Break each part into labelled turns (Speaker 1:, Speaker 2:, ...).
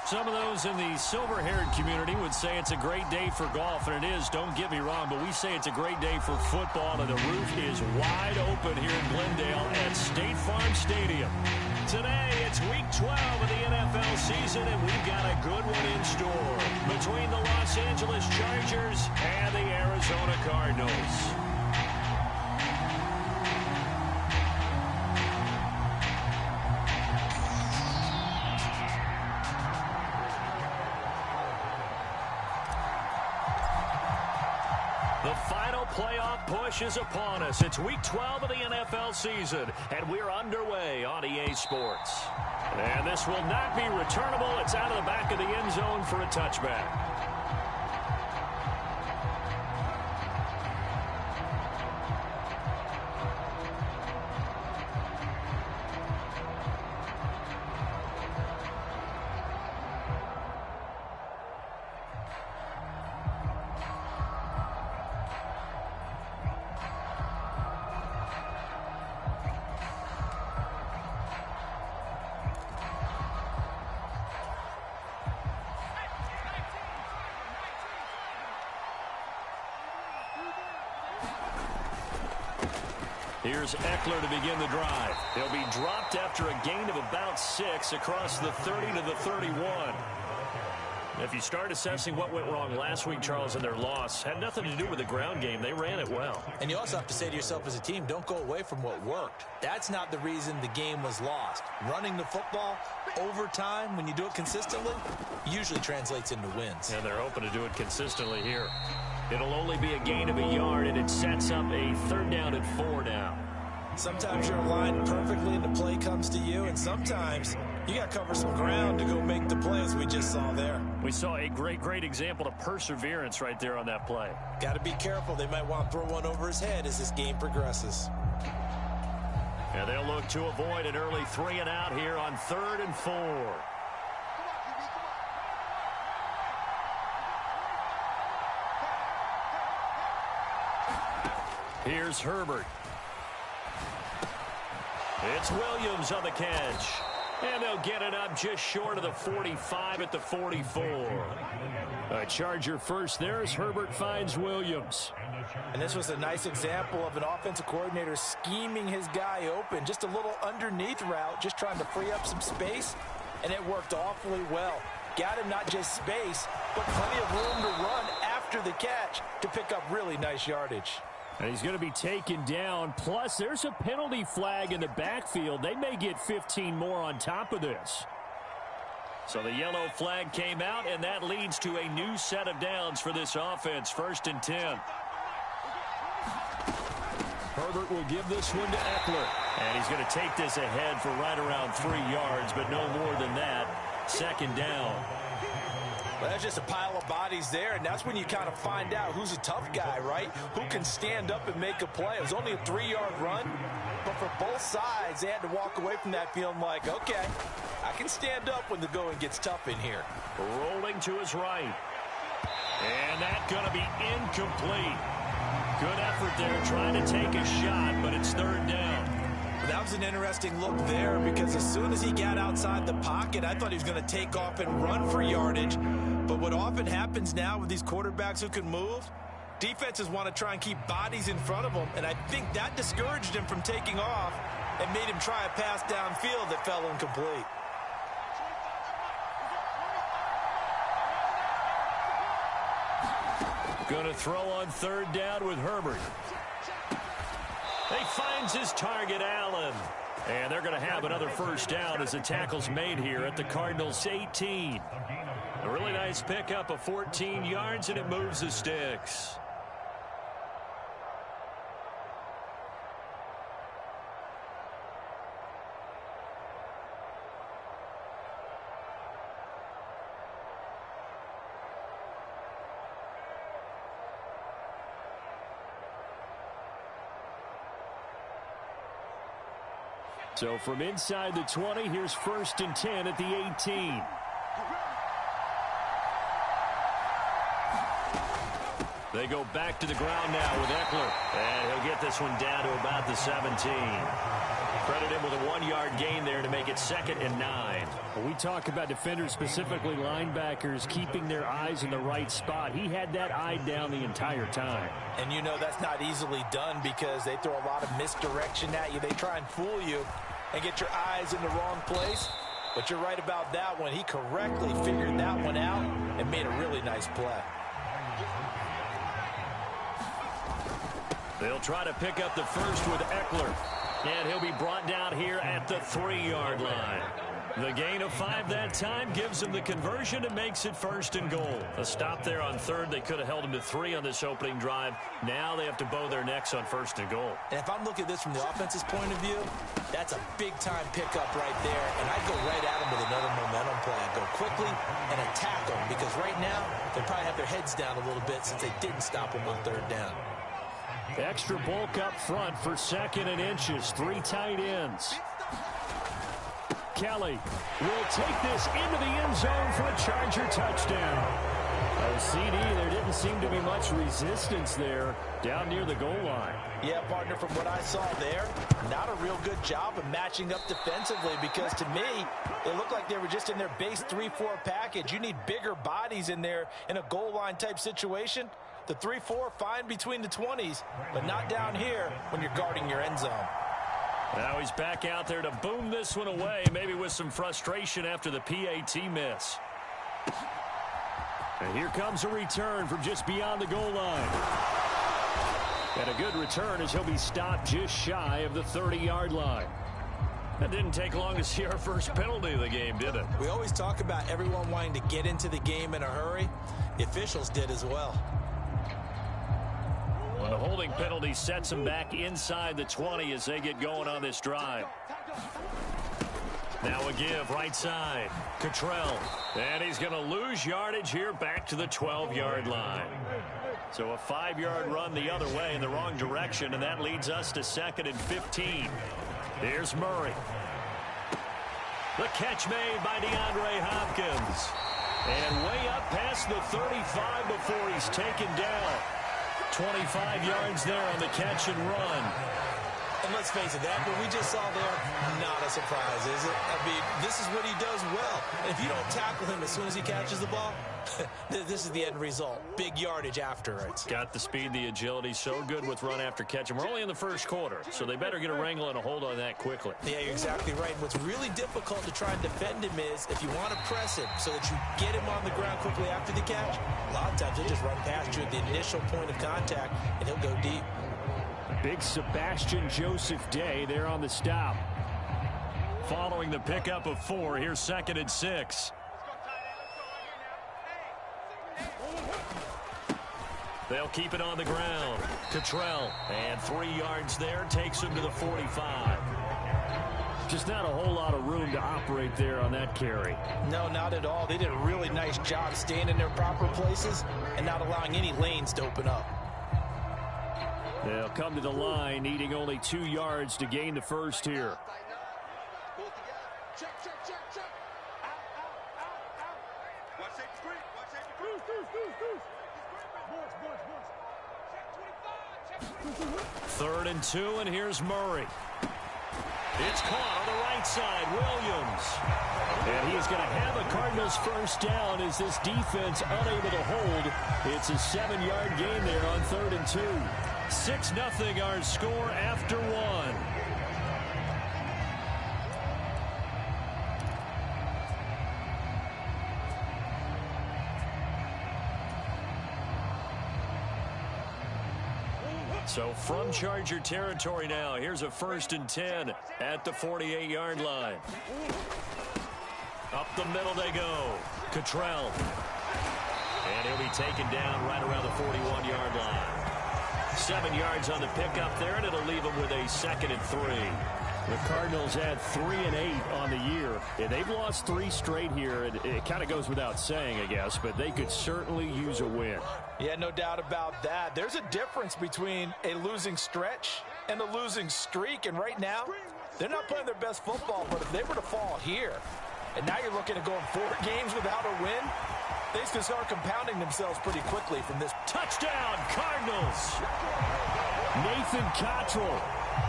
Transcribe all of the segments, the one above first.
Speaker 1: Some of those in the silver-haired community would say it's a great day for golf, and it is, don't get me wrong, but we say it's a great day for football, and the roof is wide open here in Glendale at State Farm Stadium. Today, it's Week 12 of the NFL season, and we've got a good one in store between the Los Angeles Chargers and the Arizona Cardinals. The final playoff push is upon us. It's Week 12 of the NFL season, and we're underway on EA Sports. And this will not be returnable. It's out of the back of the end zone for a touchback. Here's Eckler to begin the drive. He'll be dropped after a gain of about 6 across the 30 to the 31. If you start assessing what went wrong last week, Charles, in their loss, had nothing to do with the ground game. They ran it well.
Speaker 2: And you also have to say to yourself as a team, don't go away from what worked. That's not the reason the game was lost. Running the football over time, when you do it consistently, usually translates into wins.
Speaker 1: And they're hoping to do it consistently here. It'll only be a gain of a yard, and it sets up a 3rd down and 4 now.
Speaker 2: Sometimes you're aligned perfectly and the play comes to you, and sometimes you got to cover some ground to go make the play, as we just saw there.
Speaker 1: We saw a great example of perseverance right there on that play.
Speaker 2: Got to be careful. They might want to throw one over his head as this game progresses.
Speaker 1: And they'll look to avoid an early 3 and out here on 3rd and 4. Here's Herbert. It's Williams on the catch. And they'll get it up just short of the 45 at the 44. A Charger first there as Herbert finds Williams.
Speaker 2: And this was a nice example of an offensive coordinator scheming his guy open. Just a little underneath route, just trying to free up some space. And it worked awfully well. Got him not just space, but plenty of room to run after the catch to pick up really nice yardage.
Speaker 1: And he's going to be taken down. Plus, there's a penalty flag in the backfield. They may get 15 more on top of this. So the yellow flag came out, and that leads to a new set of downs for this offense. 1st and 10. Herbert will give this one to Eckler. And he's going to take this ahead for right around 3 yards, but no more than that. 2nd down.
Speaker 2: Well, that's just a pile of bodies there, and that's when you kind of find out who's a tough guy, right? Who can stand up and make a play. It was only a 3-yard run, but for both sides, they had to walk away from that feeling like, okay, I can stand up when the going gets tough in here.
Speaker 1: Rolling to his right. And that's going to be incomplete. Good effort there trying to take a shot, but it's 3rd down.
Speaker 2: That was an interesting look there because as soon as he got outside the pocket, I thought he was going to take off and run for yardage. But what often happens now with these quarterbacks who can move, defenses want to try and keep bodies in front of them, and I think that discouraged him from taking off and made him try a pass downfield that fell incomplete.
Speaker 1: Going to throw on 3rd down with Herbert. He finds his target, Allen. And they're going to have another 1st down as the tackle's made here at the Cardinals' 18. A really nice pickup of 14 yards, and it moves the sticks. So from inside the 20, here's 1st and 10 at the 18. They go back to the ground now with Eckler. And he'll get this one down to about the 17. Credit him with a 1-yard gain there to make it 2nd and 9.
Speaker 3: Well, we talk about defenders, specifically linebackers, keeping their eyes in the right spot. He had that eye down the entire time.
Speaker 2: And you know that's not easily done because they throw a lot of misdirection at you. They try and fool you and get your eyes in the wrong place. But you're right about that one. He correctly figured that one out and made a really nice play.
Speaker 1: They'll try to pick up the first with Eckler. And he'll be brought down here at the 3-yard line. The gain of 5 that time gives him the conversion and makes it 1st and goal. A stop there on 3rd. They could have held him to 3 on this opening drive. Now they have to bow their necks on 1st and goal.
Speaker 2: And if I'm looking at this from the offense's point of view, that's a big-time pickup right there. And I'd go right at him with another momentum play. I'd go quickly and attack them because right now they probably have their heads down a little bit since they didn't stop him on 3rd down.
Speaker 3: Extra bulk up front for 2nd and inches. 3 tight ends. Kelly will take this into the end zone for a Charger touchdown. CD, there didn't seem to be much resistance there down near the goal line.
Speaker 2: Yeah, partner, from what I saw there, not a real good job of matching up defensively because to me, it looked like they were just in their base 3-4 package. You need bigger bodies in there in a goal line type situation. The 3-4, fine between the 20s, but not down here when you're guarding your end zone.
Speaker 1: Now he's back out there to boom this one away, maybe with some frustration after the PAT miss.
Speaker 3: And here comes a return from just beyond the goal line. And a good return as he'll be stopped just shy of the 30-yard line.
Speaker 1: That didn't take long to see our first penalty of the game, did it?
Speaker 2: We always talk about everyone wanting to get into the game in a hurry. The officials did as well.
Speaker 1: Well, the holding penalty sets them back inside the 20 as they get going on this drive. Now a give right side. Cottrell. And he's going to lose yardage here back to the 12-yard line. So a 5-yard run the other way in the wrong direction, and that leads us to 2nd and 15. Here's Murray. The catch made by DeAndre Hopkins. And way up past the 35 before he's taken down. 25 yards there on the catch and run.
Speaker 2: And let's face it, that what we just saw there, not a surprise, is it? I mean, this is what he does well. And if you don't tackle him as soon as he catches the ball, this is the end result. Big yardage after it.
Speaker 1: Got the speed, the agility, so good with run after catch. And we're only in the first quarter, so they better get a wrangle and a hold on that quickly.
Speaker 2: Yeah, you're exactly right. And what's really difficult to try and defend him is if you want to press him so that you get him on the ground quickly after the catch, a lot of times he'll just run past you at the initial point of contact, and he'll go deep.
Speaker 3: Big Sebastian Joseph Day there on the stop.
Speaker 1: Following the pickup of 4, here's 2nd and 6. They'll keep it on the ground. Cottrell, and 3 yards there, takes him to the 45.
Speaker 3: Just not a whole lot of room to operate there on that carry.
Speaker 2: No, not at all. They did a really nice job staying in their proper places and not allowing any lanes to open up.
Speaker 3: They'll come to the line, needing only 2 yards to gain the first here.
Speaker 1: Third and 2, and here's Murray. It's caught on the right side, Williams.
Speaker 3: And he is going to have a Cardinals first down as this defense unable to hold. It's a 7-yard gain there on 3rd and 2.
Speaker 1: 6-0 our score after 1. So from Charger territory now, here's a 1st and 10 at the 48-yard line. Up the middle they go. Cottrell. And he'll be taken down right around the 41-yard line. 7 yards on the pickup there, and it'll leave them with a 2nd and 3.
Speaker 3: The Cardinals had 3 and 8 on the year. Yeah, they've lost 3 straight here. It kind of goes without saying, I guess, but they could certainly use a win.
Speaker 2: Yeah, no doubt about that. There's a difference between a losing stretch and a losing streak, and right now, they're not playing their best football, but if they were to fall here, and now you're looking at going 4 games without a win, they can start compounding themselves pretty quickly from this.
Speaker 1: Touchdown, Cardinals!
Speaker 3: Nathan Cottrell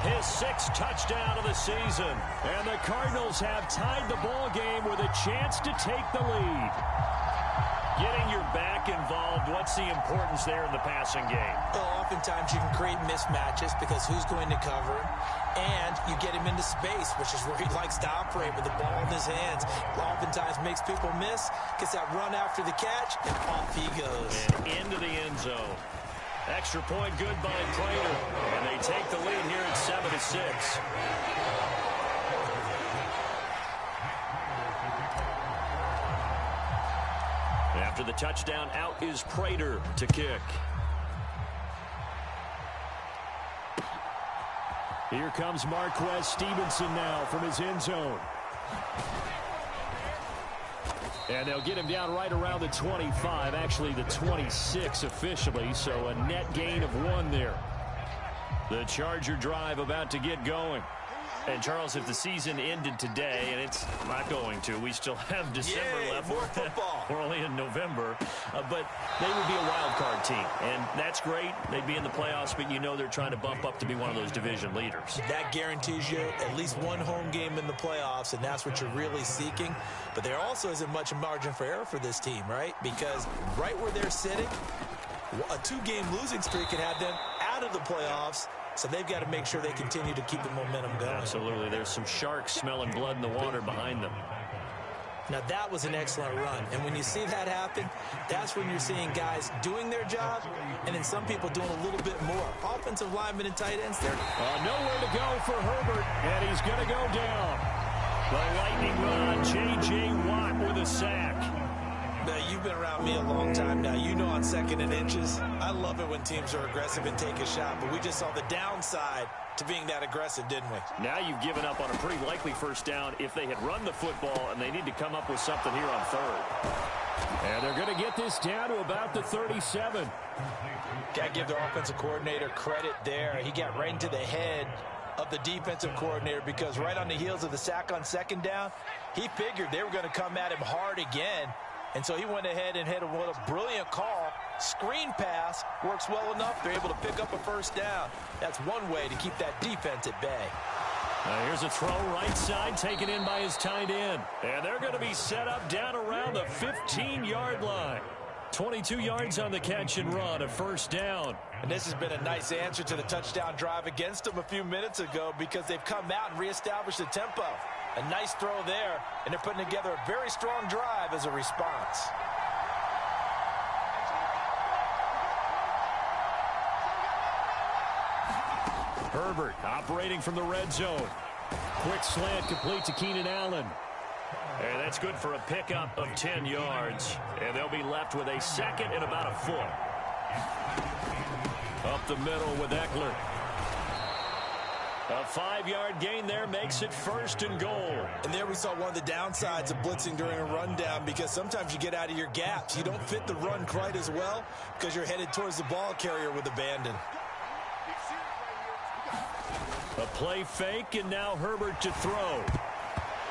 Speaker 1: His 6th touchdown of the season.
Speaker 3: And the Cardinals have tied the ball game with a chance to take the lead.
Speaker 1: Getting your back involved, what's the importance there in the passing game?
Speaker 2: Well, oftentimes you can create mismatches because who's going to cover him? And you get him into space, which is where he likes to operate with the ball in his hands. Oftentimes makes people miss, gets that run after the catch, and off he goes.
Speaker 1: And into the end zone. Extra point good by Prater. And they take the lead here at 7-6. After the touchdown, out is Prater to kick.
Speaker 3: Here comes Marquez Stevenson now from his end zone. And they'll get him down right around the 25, actually the 26 officially, so a net gain of 1 there.
Speaker 1: The Charger drive about to get going. And, Charles, if the season ended today, and it's not going to, we still have December left.
Speaker 2: More football.
Speaker 1: We're only in November. But they would be a wild card team. And that's great. They'd be in the playoffs, but you know they're trying to bump up to be one of those division leaders.
Speaker 2: That guarantees you at least one home game in the playoffs, and that's what you're really seeking. But there also isn't much margin for error for this team, right? Because right where they're sitting, a 2-game losing streak could have them out of the playoffs. So they've got to make sure they continue to keep the momentum going.
Speaker 1: Absolutely. There's some sharks smelling blood in the water behind them.
Speaker 2: Now, that was an excellent run. And when you see that happen, that's when you're seeing guys doing their job and then some people doing a little bit more. Offensive linemen and tight ends, they're
Speaker 3: nowhere to go for Herbert, and he's going to go down.
Speaker 1: The lightning rod, J.J. Watt with a sack.
Speaker 2: Now, you've been around me a long time now. You know on 2nd and inches, I love it when teams are aggressive and take a shot, but we just saw the downside to being that aggressive, didn't we?
Speaker 1: Now you've given up on a pretty likely first down if they had run the football, and they need to come up with something here on 3rd.
Speaker 3: And they're going to get this down to about the 37.
Speaker 2: Got to give their offensive coordinator credit there. He got right into the head of the defensive coordinator because right on the heels of the sack on 2nd down, he figured they were going to come at him hard again. And so he went ahead and hit what a brilliant call. Screen pass works well enough. They're able to pick up a first down. That's one way to keep that defense at bay.
Speaker 1: Here's a throw right side taken in by his tight end. And they're going to be set up down around the 15-yard line. 22 yards on the catch and run, a first down.
Speaker 2: And this has been a nice answer to the touchdown drive against them a few minutes ago because they've come out and reestablished the tempo. A nice throw there, and they're putting together a very strong drive as a response.
Speaker 1: Herbert operating from the red zone.
Speaker 3: Quick slant complete to Keenan Allen.
Speaker 1: And that's good for a pickup of 10 yards. And they'll be left with a 2nd and about a foot. Up the middle with Eckler. A 5-yard gain there makes it 1st and goal.
Speaker 2: And there we saw one of the downsides of blitzing during a rundown because sometimes you get out of your gaps. You don't fit the run quite as well because you're headed towards the ball carrier with abandon.
Speaker 1: A play fake, and now Herbert to throw.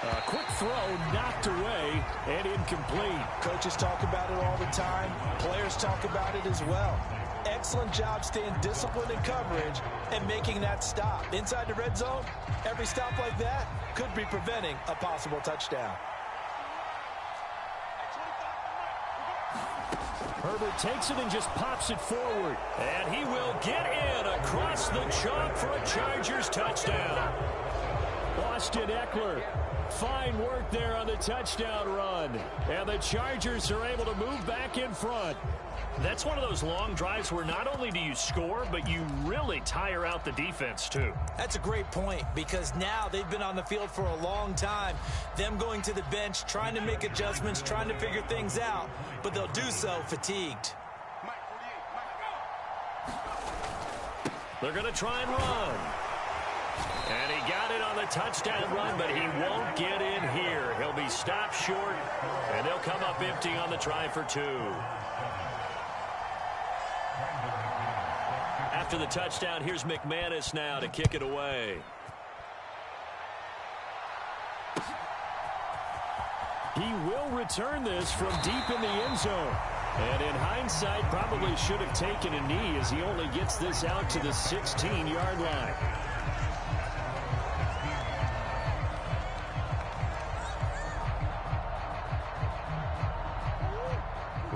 Speaker 3: A quick throw knocked away and incomplete.
Speaker 2: Coaches talk about it all the time. Players talk about it as well. Excellent job staying disciplined in coverage and making that stop. Inside the red zone, every stop like that could be preventing a possible touchdown.
Speaker 3: Herbert takes it and just pops it forward.
Speaker 1: And he will get in across the chalk for a Chargers touchdown.
Speaker 3: Austin Eckler. Fine work there on the touchdown run. And the Chargers are able to move back in front.
Speaker 1: That's one of those long drives where not only do you score, but you really tire out the defense, too.
Speaker 2: That's a great point because now they've been on the field for a long time. Them going to the bench, trying to make adjustments, trying to figure things out, but they'll do so fatigued.
Speaker 1: They're going to try and run. And he got it on the touchdown run, but he won't get in here. He'll be stopped short, and they'll come up empty on the try for 2. After the touchdown, here's McManus now to kick it away.
Speaker 3: He will return this from deep in the end zone. And in hindsight, probably should have taken a knee as he only gets this out to the 16-yard line.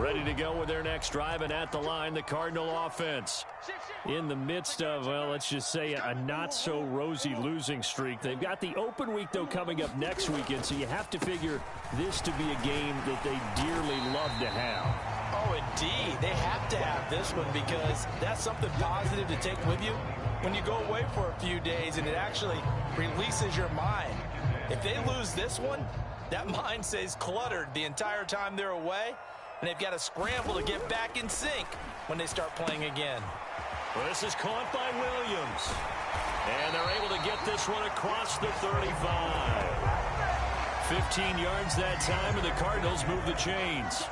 Speaker 1: Ready to go with their next drive, and at the line, the Cardinal offense. In the midst of, well, let's just say a not-so-rosy losing streak. They've got the open week, though, coming up next weekend, so you have to figure this to be a game that they dearly love to have.
Speaker 2: Oh, indeed. They have to have this one because that's something positive to take with you when you go away for a few days, and it actually releases your mind. If they lose this one, that mind stays cluttered the entire time they're away, and they've got to scramble to get back in sync when they start playing again.
Speaker 1: Well, this is caught by Williams. And they're able to get this one across the 35. 15 yards that time, and the Cardinals move the chains.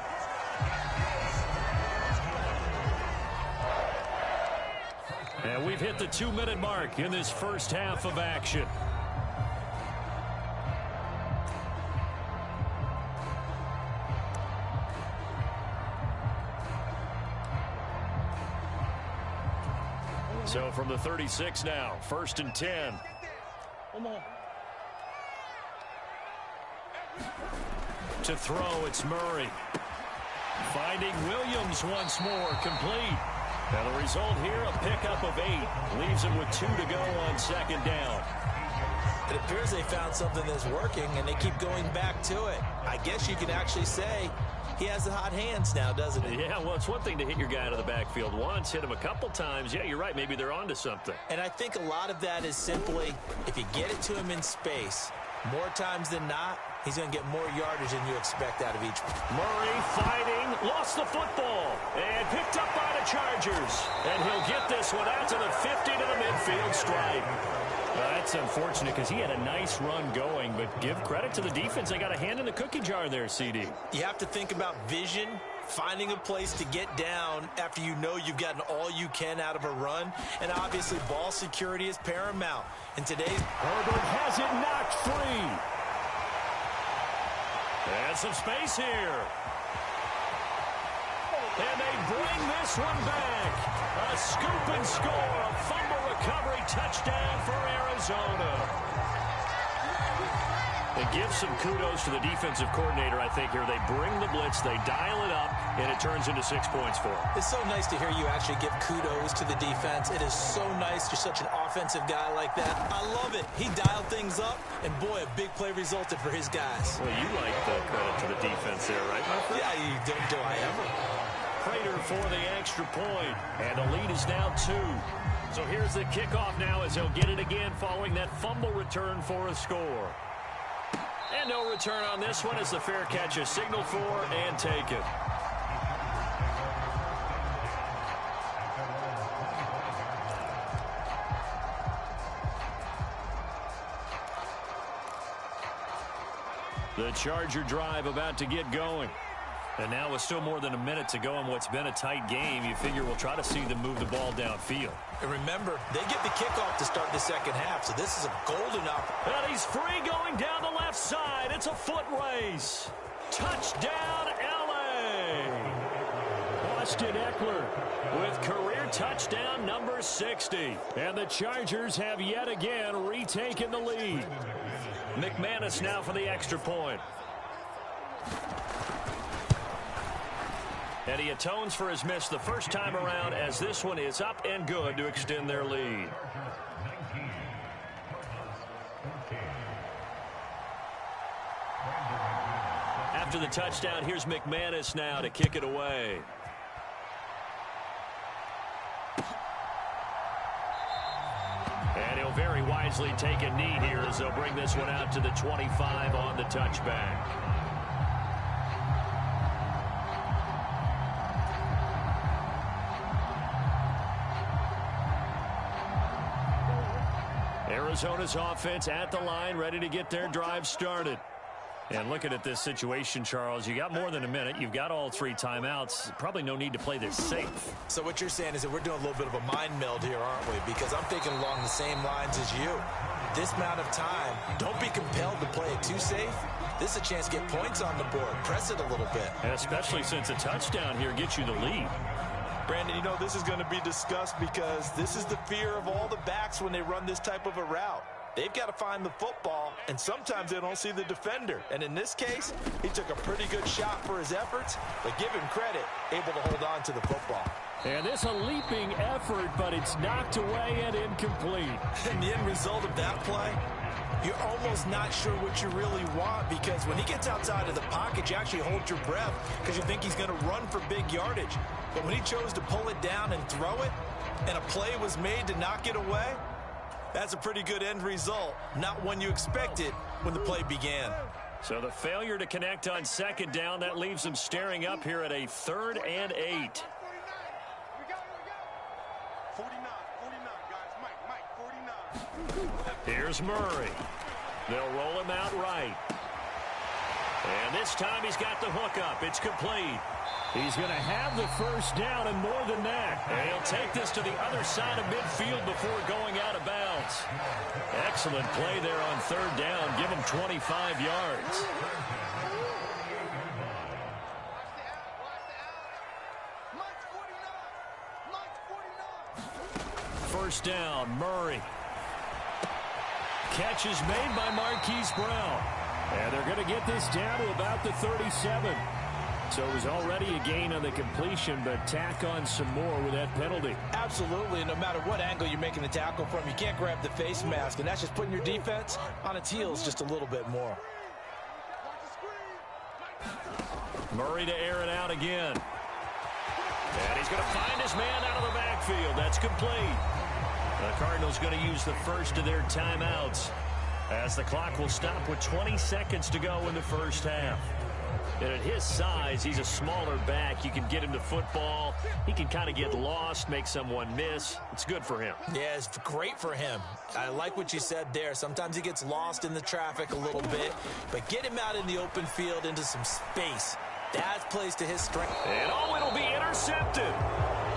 Speaker 1: And we've hit the 2-minute mark in this first half of action. So from the 36 now, 1st and 10. To throw, it's Murray. Finding Williams once more, complete. Now the result here, a pickup of 8. Leaves him with 2 to go on 2nd down.
Speaker 2: It appears they found something that's working, and they keep going back to it. I guess you can actually say he has the hot hands now, doesn't he?
Speaker 1: Yeah, well, it's one thing to hit your guy out of the backfield once, hit him a couple times. Yeah, you're right. Maybe they're onto something.
Speaker 2: And I think a lot of that is simply if you get it to him in space, more times than not, he's going to get more yardage than you expect out of each one.
Speaker 1: Murray fighting, lost the football, and picked up by the Chargers. And he'll get this one out to the 50 to the midfield stripe. That's unfortunate because he had a nice run going, but give credit to the defense. They got a hand in the cookie jar there, CD.
Speaker 2: You have to think about vision, finding a place to get down after you know you've gotten all you can out of a run, and obviously ball security is paramount. In today's
Speaker 3: Herbert has it knocked free.
Speaker 1: And some space here. And they bring this one back. A scoop and score, a fumble recovery touchdown for Arizona. And give some kudos to the defensive coordinator, I think, here. They bring the blitz, they dial it up, and it turns into 6 points for them.
Speaker 2: It's so nice to hear you actually give kudos to the defense. It is so nice. You're such an offensive guy like that. I love it. He dialed things up, and boy, a big play resulted for his guys.
Speaker 1: Well, you like the credit to the defense there, right, my friend?
Speaker 2: Yeah, you don't, do I ever?
Speaker 1: Prater for the extra point, and the lead is now 2. So here's the kickoff now as they'll get it again following that fumble return for a score. And no return on this one as the fair catch is signaled for and taken. The Charger drive about to get going. And now with still more than a minute to go in what's been a tight game, you figure we'll try to see them move the ball downfield.
Speaker 2: And remember, they get the kickoff to start the second half, so this is a golden opportunity.
Speaker 1: And he's free going down the left side. It's a foot race. Touchdown, L.A. Austin Eckler with career touchdown number 60.
Speaker 3: And the Chargers have yet again retaken the lead.
Speaker 1: McManus now for the extra point. And he atones for his miss the first time around as this one is up and good to extend their lead. After the touchdown, here's McManus now to kick it away. And he'll very wisely take a knee here as they'll bring this one out to the 25 on the touchback. Arizona's offense at the line, ready to get their drive started. And looking at this situation, Charles, you got more than a minute. You've got all 3 timeouts. Probably no need to play this safe.
Speaker 2: So what you're saying is that we're doing a little bit of a mind meld here, aren't we? Because I'm thinking along the same lines as you. This amount of time, don't be compelled to play it too safe. This is a chance to get points on the board. Press it a little bit.
Speaker 1: And especially since a touchdown here gets you the lead.
Speaker 2: Brandon, you know, this is going to be discussed because this is the fear of all the backs when they run this type of a route. they've got to find the football, and sometimes they don't see the defender. And in this case, he took a pretty good shot for his efforts, but give him credit, able to hold on to the football.
Speaker 3: And this a leaping effort, but it's knocked away and incomplete.
Speaker 2: And the end result of that play, you're almost not sure what you really want, because when he gets outside of the pocket, you actually hold your breath because you think he's going to run for big yardage. But when he chose to pull it down and throw it, and a play was made to knock it away, that's a pretty good end result. Not one you expected when the play began.
Speaker 1: So the failure to connect on second down, that leaves them staring up here at a 3rd and 8.
Speaker 4: 49, guys. Mike, 49.
Speaker 1: Here's Murray. They'll roll him out right. And this time he's got the hook up. It's complete.
Speaker 3: He's going to have the first down and more than that.
Speaker 1: And he'll take this to the other side of midfield before going out of bounds. Excellent play there on 3rd down. Give him 25 yards. First down, Murray. Catch is made by Marquise Brown.
Speaker 3: And they're going to get this down to about the 37. So it was already a gain on the completion, but tack on some more with that penalty.
Speaker 2: Absolutely. No matter what angle you're making the tackle from, you can't grab the face mask, and that's just putting your defense on its heels just a little bit more.
Speaker 1: Murray to air it out again. And he's going to find his man out of the backfield. That's complete. The Cardinals going to use the first of their timeouts as the clock will stop with 20 seconds to go in the first half. And at his size, he's a smaller back. You can get him to football. He can kind of get lost, make someone miss. It's good for him.
Speaker 2: Yeah, it's great for him. I like what you said there. Sometimes he gets lost in the traffic a little bit, but get him out in the open field into some space. That plays to his strength.
Speaker 1: And it'll be intercepted.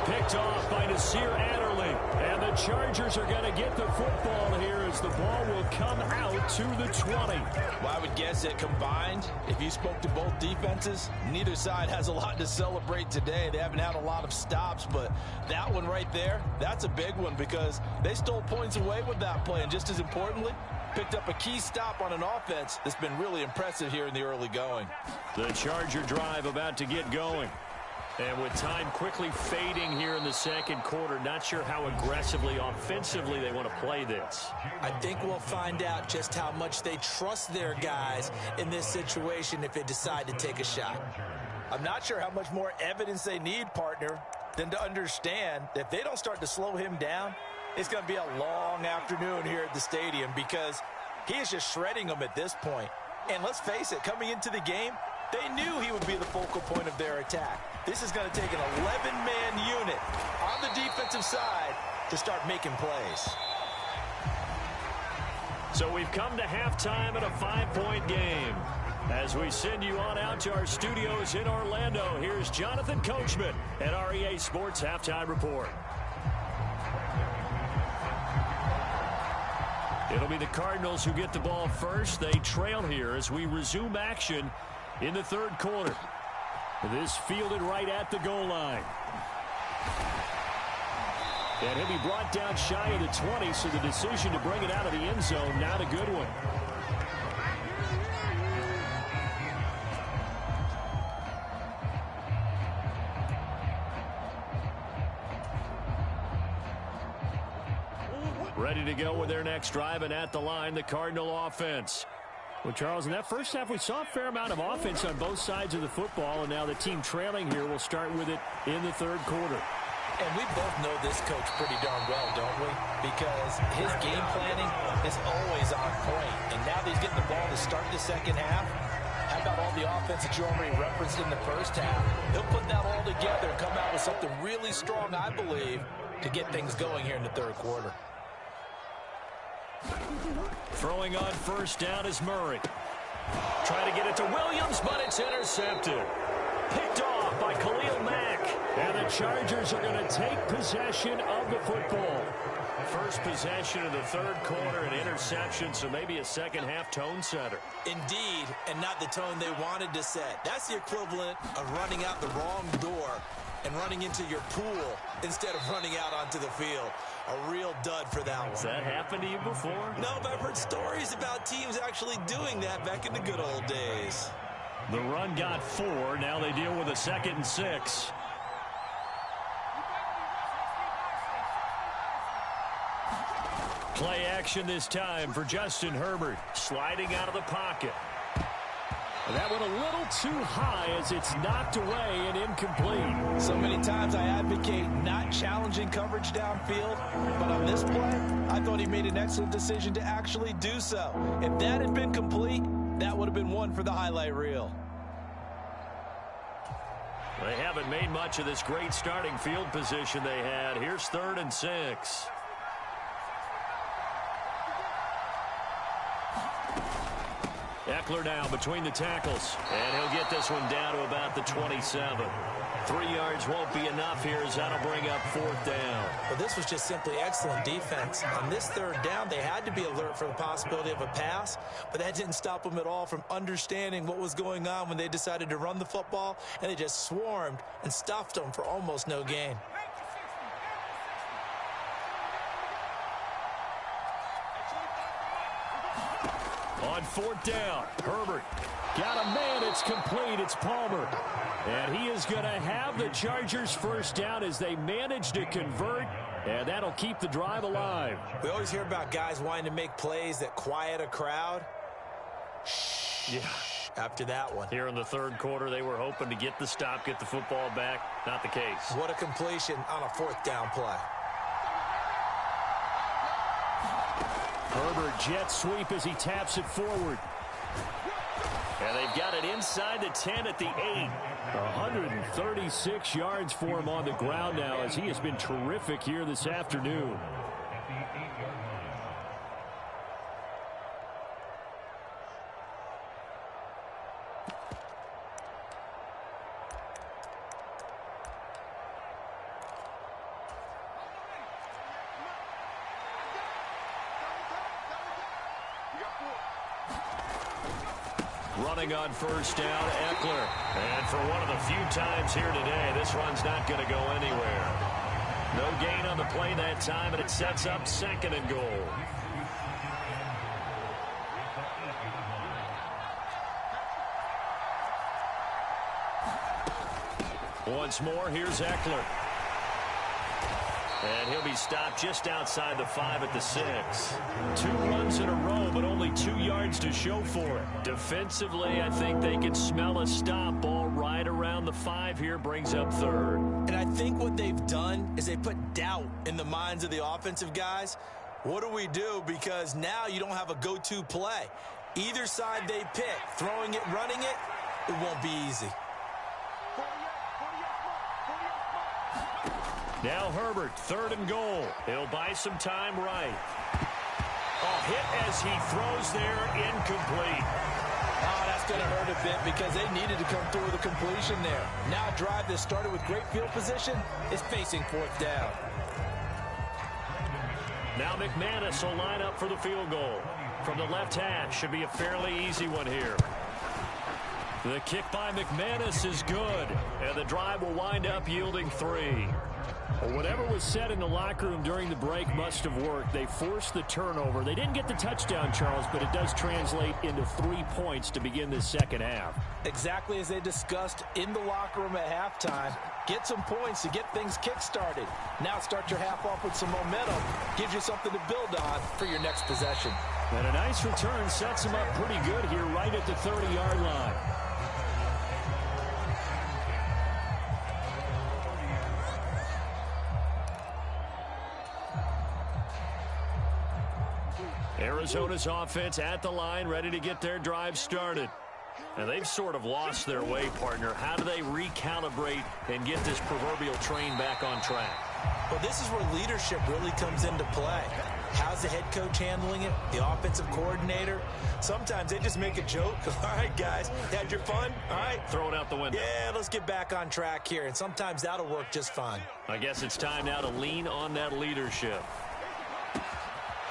Speaker 1: Picked off by Nasir Adderley. And the Chargers are going to get the football here as the ball will come out to the 20.
Speaker 2: Well, I would guess that combined, if you spoke to both defenses, neither side has a lot to celebrate today. They haven't had a lot of stops, but that one right there, that's a big one because they stole points away with that play. And just as importantly, picked up a key stop on an offense that's been really impressive here in the early going.
Speaker 1: The Charger drive about to get going. And with time quickly fading here in the second quarter, not sure how aggressively, offensively they want to play this.
Speaker 2: I think we'll find out just how much they trust their guys in this situation if they decide to take a shot. I'm not sure how much more evidence they need, partner, than to understand that if they don't start to slow him down, it's going to be a long afternoon here at the stadium because he is just shredding them at this point. And let's face it, coming into the game, they knew he would be the focal point of their attack. This is going to take an 11-man unit on the defensive side to start making plays.
Speaker 1: So we've come to halftime at a 5-point game. As we send you on out to our studios in Orlando, here's Jonathan Coachman at REA Sports Halftime Report. It'll be the Cardinals who get the ball first. They trail here as we resume action in the third quarter. This fielded right at the goal line. And he'll be brought down shy of the 20, so the decision to bring it out of the end zone, not a good one. Ready to go with their next drive, and at the line, the Cardinal offense. Well, Charles, in that first half, we saw a fair amount of offense on both sides of the football, and now the team trailing here will start with it in the third quarter.
Speaker 2: And we both know this coach pretty darn well, don't we? Because his game planning is always on point. And now that he's getting the ball to start the second half, how about all the offense that you already referenced in the first half? He'll put that all together and come out with something really strong, I believe, to get things going here in the third quarter.
Speaker 1: Throwing on first down is Murray. Trying to get it to Williams, but it's intercepted. picked off by Khalil Mack.
Speaker 3: And the Chargers are going to take possession of the football.
Speaker 1: First possession of the third quarter, an interception, so maybe a second-half tone setter.
Speaker 2: Indeed, and not the tone they wanted to set. That's the equivalent of running out the wrong door and running into your pool instead of running out onto the field. A real dud for that one.
Speaker 1: Has that happened to you before?
Speaker 2: No, but I've heard stories about teams actually doing that back in the good old days.
Speaker 1: The run got 4. Now they deal with a 2nd and 6. Play action this time for Justin Herbert. Sliding out of the pocket.
Speaker 3: And that went a little too high as it's knocked away and incomplete.
Speaker 2: So many times I advocate not challenging coverage downfield, but on this play, I thought he made an excellent decision to actually do so. If that had been complete, that would have been one for the highlight reel.
Speaker 1: They haven't made much of this great starting field position they had. Here's 3rd and 6. Eckler now between the tackles, and he'll get this one down to about the 27. 3 yards won't be enough here as that'll bring up 4th down.
Speaker 2: Well, this was just simply excellent defense. On this 3rd down, they had to be alert for the possibility of a pass, but that didn't stop them at all from understanding what was going on when they decided to run the football, and they just swarmed and stuffed them for almost no gain.
Speaker 1: On 4th down, Herbert got a man. It's complete. It's Palmer. And he is going to have the Chargers first down as they manage to convert, and that'll keep the drive alive.
Speaker 2: We always hear about guys wanting to make plays that quiet a crowd.
Speaker 1: Yeah.
Speaker 2: After that one.
Speaker 1: Here in the 3rd quarter, they were hoping to get the stop, get the football back. Not the case.
Speaker 2: What a completion on a 4th down play.
Speaker 3: Herbert jet sweep as he taps it forward.
Speaker 1: And they've got it inside the 10 at the 8.
Speaker 3: 136 yards for him on the ground now as he has been terrific here this afternoon.
Speaker 1: Running on 1st down, Eckler. And for one of the few times here today, this run's not going to go anywhere. No gain on the play that time, and it sets up 2nd and goal. Once more, here's Eckler. And he'll be stopped just outside the 5 at the 6. 2 runs in a row, but only 2 yards to show for it. Defensively, I think they can smell a stop. Ball right around the 5 here, brings up 3rd.
Speaker 2: And I think what they've done is they put doubt in the minds of the offensive guys. What do we do? Because now you don't have a go-to play. Either side they pick, throwing it, running it, it won't be easy.
Speaker 1: Now Herbert, 3rd and goal. He'll buy some time right. A hit as he throws there, incomplete.
Speaker 2: Oh, that's going to hurt a bit because they needed to come through with a completion there. Now a drive that started with great field position is facing 4th down.
Speaker 1: Now McManus will line up for the field goal. From the left hash, should be a fairly easy one here. The kick by McManus is good, and the drive will wind up yielding 3.
Speaker 3: Well, whatever was said in the locker room during the break must have worked. They forced the turnover. They didn't get the touchdown, Charles, but it does translate into 3 points to begin this 2nd half.
Speaker 2: Exactly as they discussed in the locker room at halftime. Get some points to get things kick-started. Now start your half off with some momentum. Gives you something to build on for your next possession.
Speaker 3: And a nice return sets him up pretty good here right at the 30-yard line.
Speaker 1: Arizona's offense at the line, ready to get their drive started. And they've sort of lost their way, partner. How do they recalibrate and get this proverbial train back on track?
Speaker 2: Well, this is where leadership really comes into play. How's the head coach handling it? The offensive coordinator? Sometimes they just make a joke. All right, guys, had your fun? All right.
Speaker 1: Throw it out the window.
Speaker 2: Yeah, let's get back on track here, and sometimes that'll work just fine.
Speaker 1: I guess it's time now to lean on that leadership.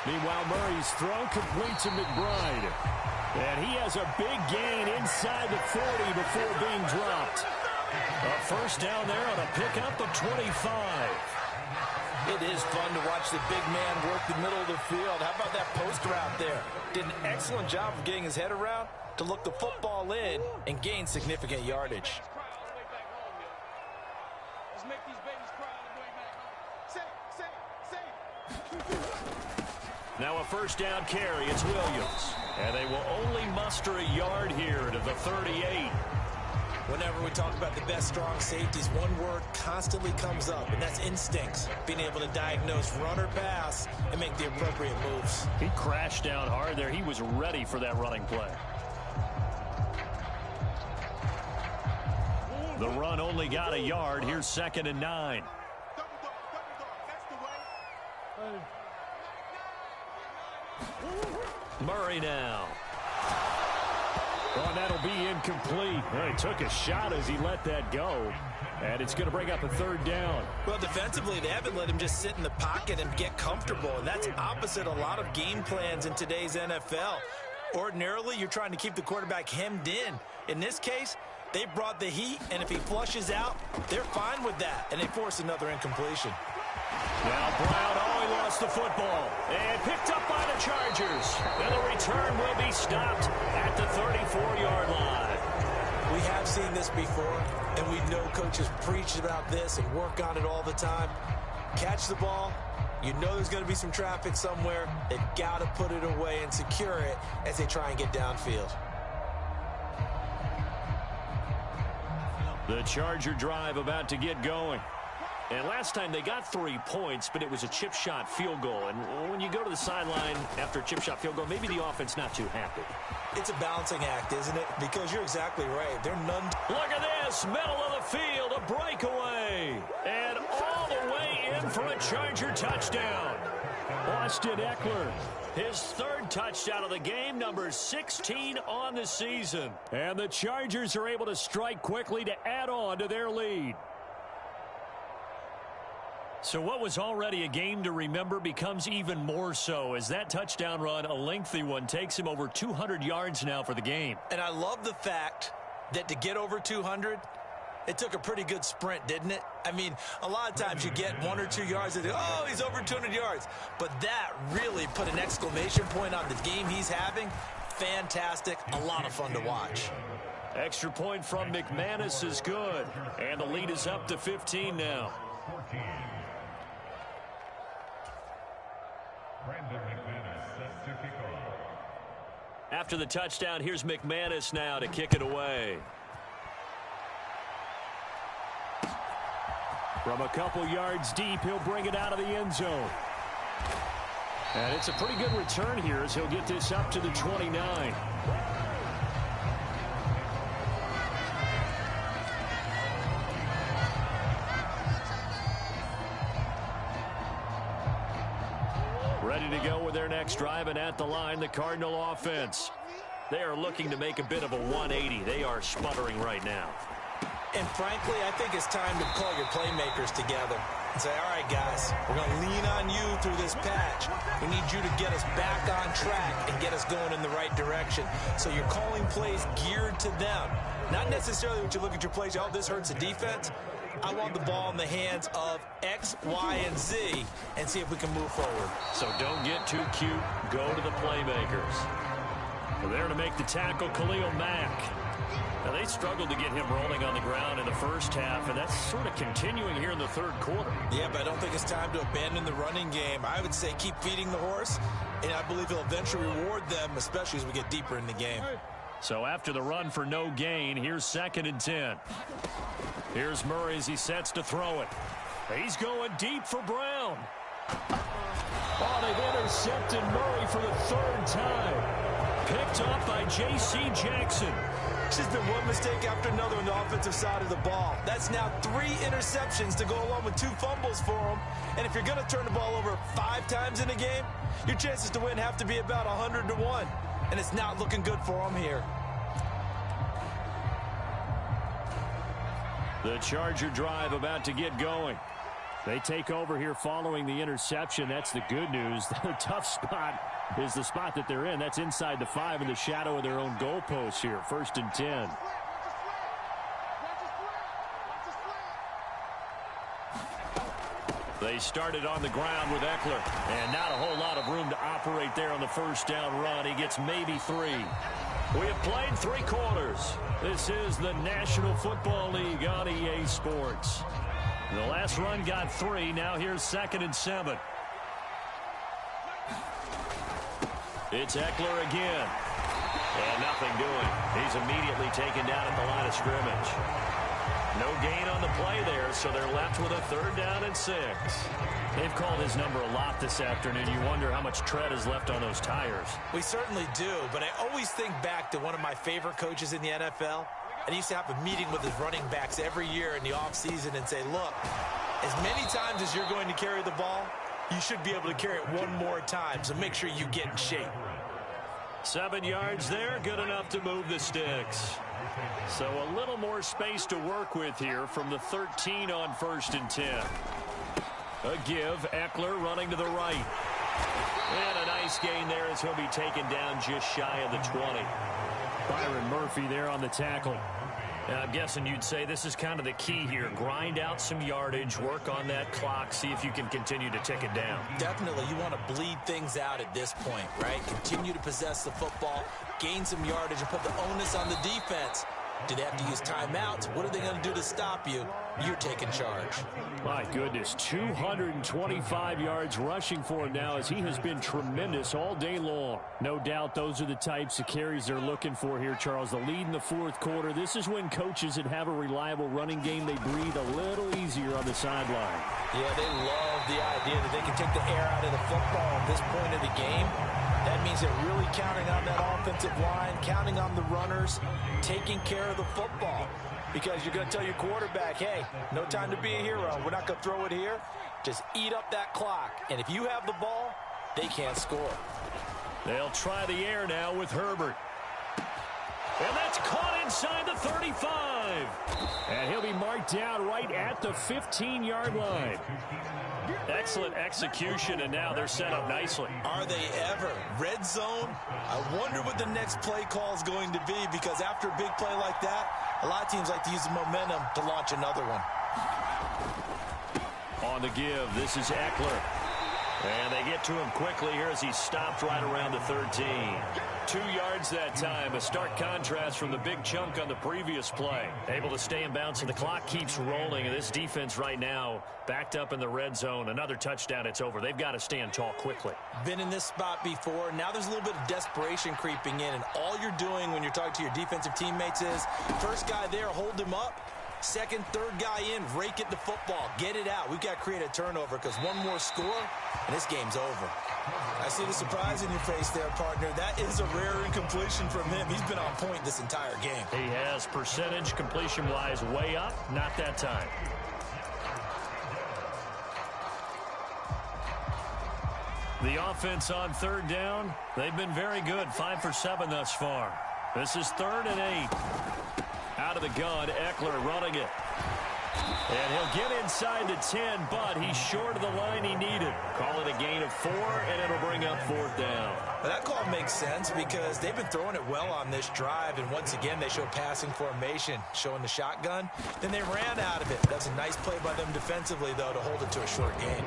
Speaker 3: Meanwhile, Murray's throw complete to McBride. And he has a big gain inside the 40 before being dropped. A first down there on a pickup of 25.
Speaker 2: It is fun to watch the big man work the middle of the field. How about that post route there? Did an excellent job of getting his head around to look the football in and gain significant yardage.
Speaker 4: Let's make these babies cry all the way back home. Say it.
Speaker 1: Now a first down carry. It's Williams. And they will only muster a yard here to the 38.
Speaker 2: Whenever we talk about the best strong safeties, one word constantly comes up, and that's instincts. Being able to diagnose run or pass and make the appropriate moves.
Speaker 3: He crashed down hard there. He was ready for that running play. The run only got a yard. Here's 2nd and 9.
Speaker 4: Double dog. That's the way.
Speaker 1: Murray now.
Speaker 3: Oh, and that'll be incomplete. Well, he took a shot as he let that go. And it's going to bring up a 3rd down.
Speaker 2: Well, defensively, they haven't let him just sit in the pocket and get comfortable. And that's opposite a lot of game plans in today's NFL. Ordinarily, you're trying to keep the quarterback hemmed in. In this case, they brought the heat, and if he flushes out, they're fine with that. And they force another incompletion.
Speaker 3: Now Brown, he lost the football. And picked up by the Chargers. And the return will be stopped at the 34-yard line.
Speaker 2: We have seen this before, and we know coaches preach about this and work on it all the time. Catch the ball. You know there's going to be some traffic somewhere. They've got to put it away and secure it as they try and get downfield.
Speaker 3: The Charger drive about to get going. And last time they got 3 points, but it was a chip shot field goal. And when you go to the sideline after a chip shot field goal, maybe the offense not too happy.
Speaker 2: It's a balancing act, isn't it? Because you're exactly right. They're none.
Speaker 3: Look at this, middle of the field, a breakaway. And all the way in for a Charger touchdown. Austin Eckler, his 3rd touchdown of the game, number 16 on the season. And the Chargers are able to strike quickly to add on to their lead. So what was already a game to remember becomes even more so as that touchdown run, a lengthy one, takes him over 200 yards now for the game.
Speaker 2: And I love the fact that to get over 200, it took a pretty good sprint, didn't it? I mean, a lot of times you get 1 or 2 yards and oh, he's over 200 yards. But that really put an exclamation point on the game he's having. Fantastic. A lot of fun to watch.
Speaker 3: Extra point from McManus is good. And the lead is up to 15 now. After the touchdown, here's McManus now to kick it away. From a couple yards deep, he'll bring it out of the end zone. And it's a pretty good return here as he'll get this up to the 29. Ready to go with their next drive, and at the line, the Cardinal offense. They are looking to make a bit of a 180. They are sputtering right now.
Speaker 2: And frankly, I think it's time to call your playmakers together and say, all right, guys, we're going to lean on you through this patch. We need you to get us back on track and get us going in the right direction. So you're calling plays geared to them. Not necessarily what you look at your plays, oh, this hurts the defense. I want the ball in the hands of X, Y, and Z and see if we can move forward.
Speaker 3: So don't get too cute. Go to the playmakers. Well, there to make the tackle, Khalil Mack. Now, they struggled to get him rolling on the ground in the first half, and that's sort of continuing here in the 3rd quarter.
Speaker 2: Yeah, but I don't think it's time to abandon the running game. I would say keep feeding the horse, and I believe he'll eventually reward them, especially as we get deeper in the game.
Speaker 3: So after the run for no gain, here's 2nd and 10. Here's Murray as he sets to throw it. He's going deep for Brown. Oh, they've intercepted Murray for the 3rd time. Picked up by J.C. Jackson.
Speaker 2: It's just been one mistake after another on the offensive side of the ball. That's now 3 interceptions to go along with 2 fumbles for him. And if you're going to turn the ball over 5 times in a game, your chances to win have to be about 100-1. And it's not looking good for him here.
Speaker 1: The Charger drive about to get going. They take over here following the interception. That's the good news. The tough spot is the spot that they're in. That's inside the 5 in the shadow of their own goalpost here. 1st and 10. They started on the ground with Eckler. And not a whole lot of room to operate there on the 1st down run. He gets maybe 3. We have played 3 quarters. This is the National Football League on EA Sports. The last run got 3. Now here's 2nd and 7. It's Eckler again. And nothing doing. He's immediately taken down at the line of scrimmage. No gain on the play there, so they're left with a 3rd down and 6. They've called his number a lot this afternoon. You wonder how much tread is left on those tires.
Speaker 2: We certainly do, but I always think back to one of my favorite coaches in the NFL. And he used to have a meeting with his running backs every year in the offseason and say, look, as many times as you're going to carry the ball, you should be able to carry it one more time, so make sure you get in shape.
Speaker 1: 7 yards there, good enough to move the sticks. So a little more space to work with here from the 13 on 1st and 10. A give, Eckler running to the right. And a nice gain there as he'll be taken down just shy of the 20. Byron Murphy there on the tackle. And I'm guessing you'd say this is kind of the key here. Grind out some yardage, work on that clock, see if you can continue to tick it down.
Speaker 2: Definitely. You want to bleed things out at this point, right? Continue to possess the football, gain some yardage, and put the onus on the defense. Do they have to use timeouts? What are they going to do to stop you? You're taking charge.
Speaker 1: My goodness, 225 yards rushing for him now as he has been tremendous all day long. No doubt those are the types of carries they're looking for here, Charles. The lead in the 4th quarter. This is when coaches that have a reliable running game, they breathe a little easier on the sideline.
Speaker 2: Yeah, they love the idea that they can take the air out of the football at this point of the game. That means they're really counting on that offensive line, counting on the runners, taking care of the football. Because you're going to tell your quarterback, hey, no time to be a hero. We're not going to throw it here. Just eat up that clock. And if you have the ball, they can't score.
Speaker 1: They'll try the air now with Herbert. And that's caught inside the 35. And he'll be marked down right at the 15-yard line. Excellent execution, and now they're set up nicely.
Speaker 2: Are they ever? Red zone? I wonder what the next play call is going to be, because after a big play like that, a lot of teams like to use the momentum to launch another one.
Speaker 1: On the give, this is Eckler. And they get to him quickly here as he stopped right around the 13. 2 yards that time. A stark contrast from the big chunk on the previous play. Able to stay in bounds, and the clock keeps rolling. And this defense right now backed up in the red zone. Another touchdown, it's over. They've got to stand tall quickly.
Speaker 2: Been in this spot before. Now there's a little bit of desperation creeping in. And all you're doing when you're talking to your defensive teammates is, first guy there, hold him up. Second, third guy in, rake it the football. Get it out. We've got to create a turnover, because one more score, and this game's over. I see the surprise in your face there, partner. That is a rare incompletion from him. He's been on point this entire game.
Speaker 1: He has, percentage completion-wise way up. Not that time. The offense on 3rd down, they've been very good. 5 for 7 thus far. This is 3rd and 8. Out of the gun, Eckler running it. And he'll get inside the 10, but he's short of the line he needed. Call it a gain of 4, and it'll bring up 4th down.
Speaker 2: Well, that call makes sense because they've been throwing it well on this drive, and once again they show passing formation, showing the shotgun. Then they ran out of it. That's a nice play by them defensively, though, to hold it to a short gain.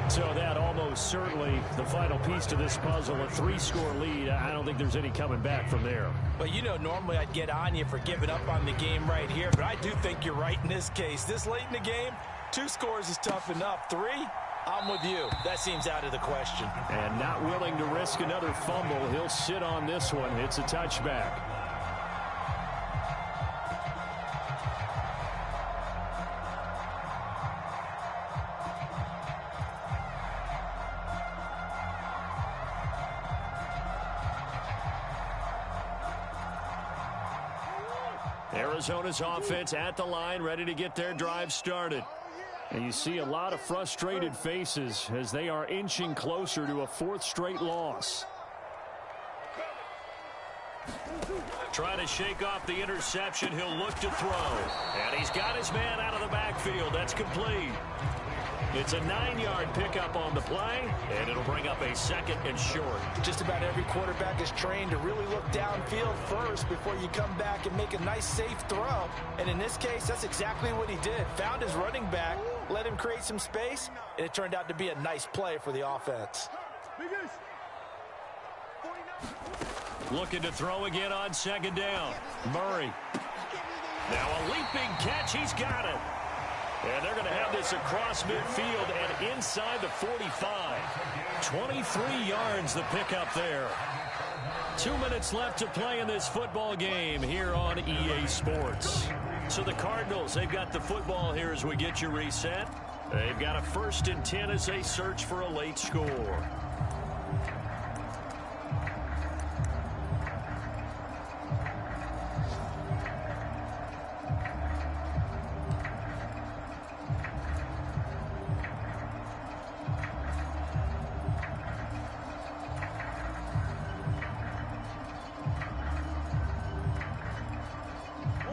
Speaker 1: So that almost certainly the final piece to this puzzle, a 3-score lead. I don't think there's any coming back from there.
Speaker 2: Well, you know, normally I'd get on you for giving up on the game right here, but I do think you're right in this case. This late in the game, 2 scores is tough enough. 3, I'm with you. That seems out of the question.
Speaker 1: And not willing to risk another fumble. He'll sit on this one. It's a touchback. Arizona's offense at the line, ready to get their drive started.
Speaker 3: And you see a lot of frustrated faces as they are inching closer to a fourth straight loss.
Speaker 1: Trying to shake off the interception. He'll look to throw. And he's got his man out of the backfield. That's complete. It's a 9-yard pickup on the play, and it'll bring up a 2nd and short.
Speaker 2: Just about every quarterback is trained to really look downfield first before you come back and make a nice, safe throw. And in this case, that's exactly what he did. Found his running back, let him create some space, and it turned out to be a nice play for the offense.
Speaker 1: Looking to throw again on 2nd down. Murray. Now a leaping catch. He's got it. And they're going to have this across midfield and inside the 45. 23 yards the pickup there. 2 minutes left to play in this football game here on EA Sports. So the Cardinals, they've got the football here as we get you reset. They've got a 1st and 10 as they search for a late score.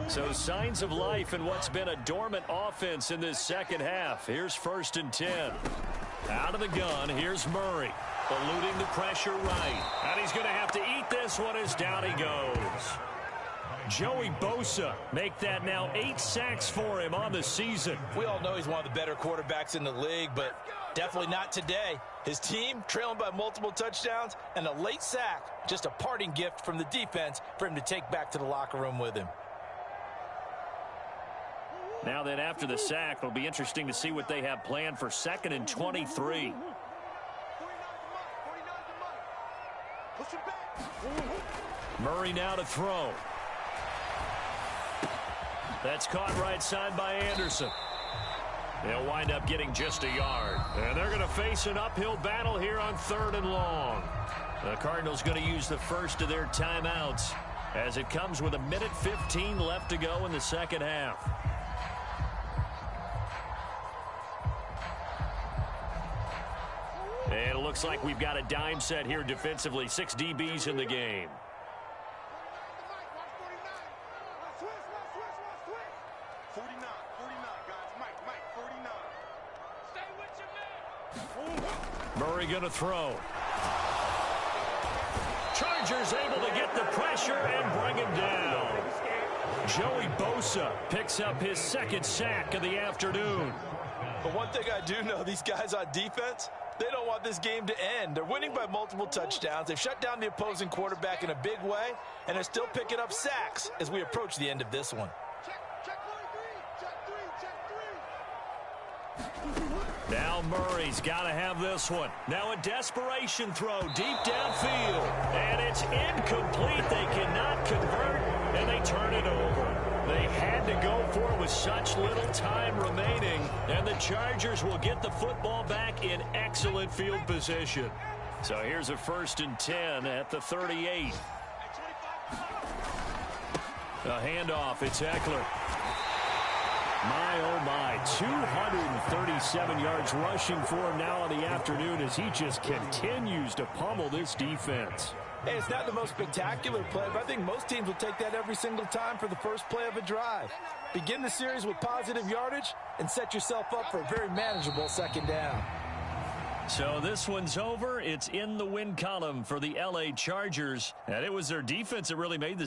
Speaker 1: So signs of life in what's been a dormant offense in this second half. Here's 1st and 10. Out of the gun, here's Murray. Eluding the pressure right. And he's going to have to eat this one as down he goes. Joey Bosa make that now 8 sacks for him on the season.
Speaker 2: We all know he's one of the better quarterbacks in the league, but definitely not today. His team trailing by multiple touchdowns and a late sack. Just a parting gift from the defense for him to take back to the locker room with him.
Speaker 1: Now then, after the sack, it'll be interesting to see what they have planned for 2nd and 23. Murray now to throw. That's caught right side by Anderson. They'll wind up getting just a yard. And they're going to face an uphill battle here on 3rd and long. The Cardinals going to use the first of their timeouts as it comes with 1:15 left to go in the second half. And it looks like we've got a dime set here defensively. 6 DBs in the game. Murray going to throw. Chargers able to get the pressure and bring him down. Joey Bosa picks up his 2nd sack of the afternoon.
Speaker 2: But one thing I do know, these guys on defense, they don't want this game to end. They're winning by multiple touchdowns. They've shut down the opposing quarterback in a big way, and they're still picking up sacks as we approach the end of this one.
Speaker 1: Now Murray's got to have this one. Now a desperation throw deep downfield. And it's incomplete. They cannot convert, and they turn it over. They had to go for it with such little time remaining, and the Chargers will get the football back in excellent field position. So here's a 1st and 10 at the 38. A handoff, it's Eckler. My, oh my, 237 yards rushing for him now on the afternoon as he just continues to pummel this defense.
Speaker 2: Hey, it's not the most spectacular play, but I think most teams will take that every single time for the first play of a drive. Begin the series with positive yardage and set yourself up for a very manageable 2nd down.
Speaker 1: So this one's over. It's in the win column for the LA Chargers, and it was their defense that really made the